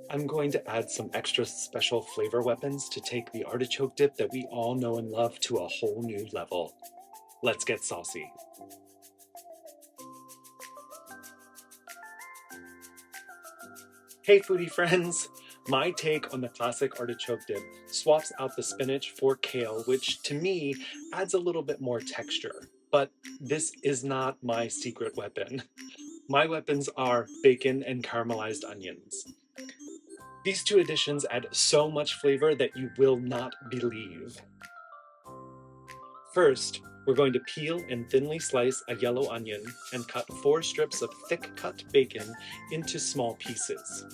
I'm going to add some extra special flavor weapons to take the artichoke dip that we all know and love to a whole new level. Let's get saucy. Hey foodie friends! My take on the classic artichoke dip swaps out the spinach for kale, which to me adds a little bit more texture. But this is not my secret weapon. My weapons are bacon and caramelized onions. These two additions add so much flavor that you will not believe. First, we're going to peel and thinly slice a yellow onion and cut 4 strips of thick cut bacon into small pieces.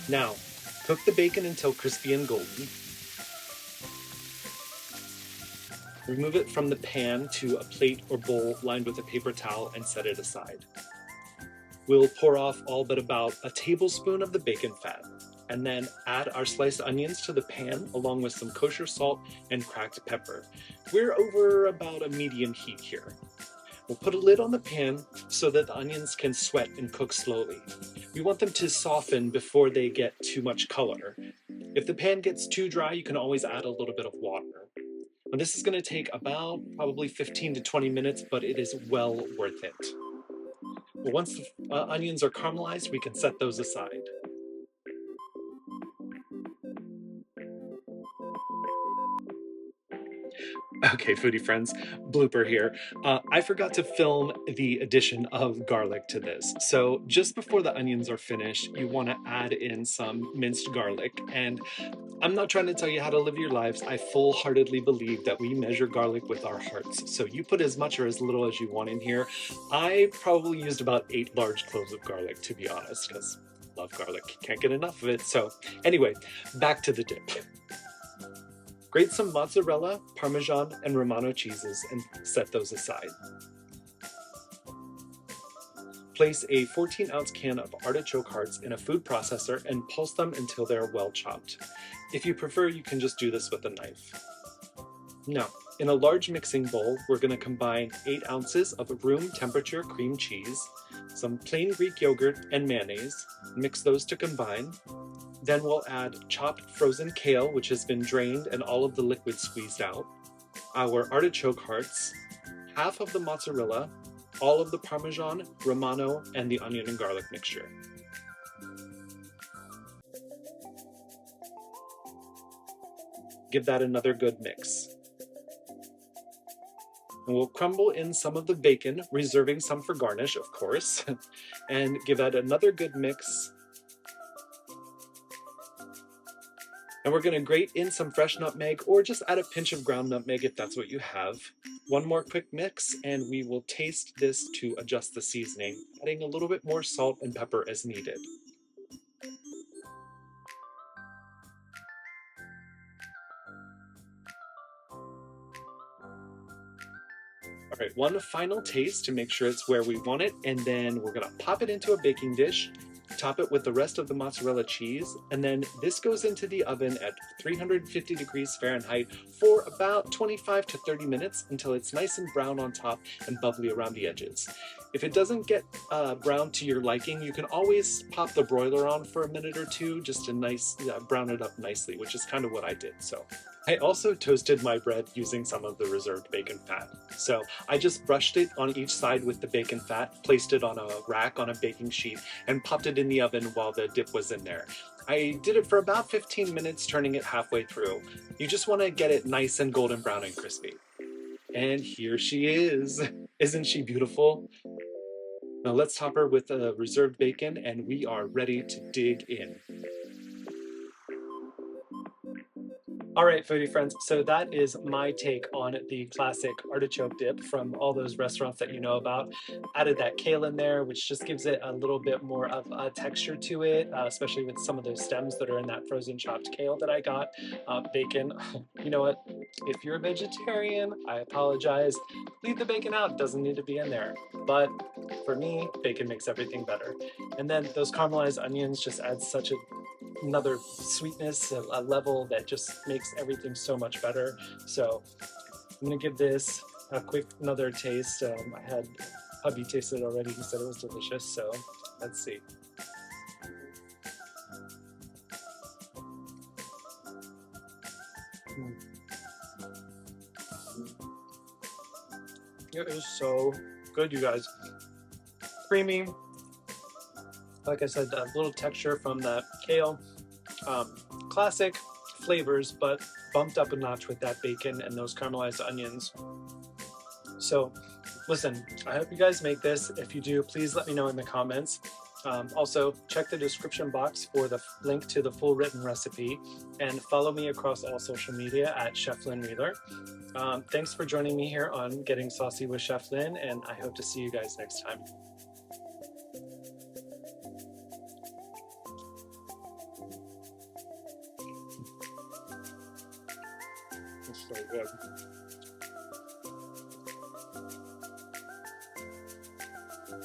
Now, cook the bacon until crispy and golden. Remove it from the pan to a plate or bowl lined with a paper towel and set it aside. We'll pour off all but about a tablespoon of the bacon fat, and then add our sliced onions to the pan along with some kosher salt and cracked pepper. We're over about a medium heat here. We'll put a lid on the pan so that the onions can sweat and cook slowly. We want them to soften before they get too much color. If the pan gets too dry, you can always add a little bit of water. Now, this is going to take about probably 15 to 20 minutes, but it is well worth it. Well, once the onions are caramelized, we can set those aside. Okay, foodie friends, blooper here. I forgot to film the addition of garlic to this. So just before the onions are finished, you want to add in some minced garlic. And I'm not trying to tell you how to live your lives. I full-heartedly believe that we measure garlic with our hearts. So you put as much or as little as you want in here. I probably used about 8 large cloves of garlic, to be honest, because I love garlic. Can't get enough of it. So anyway, back to the dip. Grate some mozzarella, Parmesan, and Romano cheeses and set those aside. Place a 14-ounce can of artichoke hearts in a food processor and pulse them until they're well chopped. If you prefer, you can just do this with a knife. Now, in a large mixing bowl, we're going to combine 8 ounces of room temperature cream cheese, some plain Greek yogurt, and mayonnaise. Mix those to combine. Then we'll add chopped frozen kale, which has been drained and all of the liquid squeezed out, our artichoke hearts, half of the mozzarella, all of the Parmesan, Romano, and the onion and garlic mixture. Give that another good mix. And we'll crumble in some of the bacon, reserving some for garnish, of course, and give that another good mix. And we're going to grate in some fresh nutmeg or just add a pinch of ground nutmeg if that's what you have. One more quick mix and we will taste this to adjust the seasoning, adding a little bit more salt and pepper as needed. All right, one final taste to make sure it's where we want it, and then we're going to pop it into a baking dish. Top it with the rest of the mozzarella cheese, and then this goes into the oven at 350 degrees Fahrenheit for about 25 to 30 minutes until it's nice and brown on top and bubbly around the edges. If it doesn't get brown to your liking, you can always pop the broiler on for a minute or two just to brown it up nicely, which is kind of what I did. So I also toasted my bread using some of the reserved bacon fat. So I just brushed it on each side with the bacon fat, placed it on a rack on a baking sheet, and popped it in the oven while the dip was in there. I did it for about 15 minutes, turning it halfway through. You just want to get it nice and golden brown and crispy. And here she is. Isn't she beautiful? Now let's top her with the reserved bacon and we are ready to dig in. All right, foodie friends, so that is my take on the classic artichoke dip from all those restaurants that you know about. Added that kale in there, which just gives it a little bit more of a texture to it, especially with some of those stems that are in that frozen chopped kale that I got. Bacon, you know what? If you're a vegetarian, I apologize. Leave the bacon out, it doesn't need to be in there. But for me, bacon makes everything better. And then those caramelized onions just add such another sweetness, a level that just makes everything so much better. So I'm gonna give this a quick another taste. I had hubby tasted it already. He said it was delicious. So let's see. Mm. It is so good, you guys. Creamy. Like I said, a little texture from the kale. Classic flavors, but bumped up a notch with that bacon and those caramelized onions. So listen, I hope you guys make this. If you do, please let me know in the comments. Also, check the description box for the link to the full written recipe, and follow me across all social media at Chef Lynn Wheeler. Thanks for joining me here on Getting Saucy with Chef Lynn, and I hope to see you guys next time. It's so good.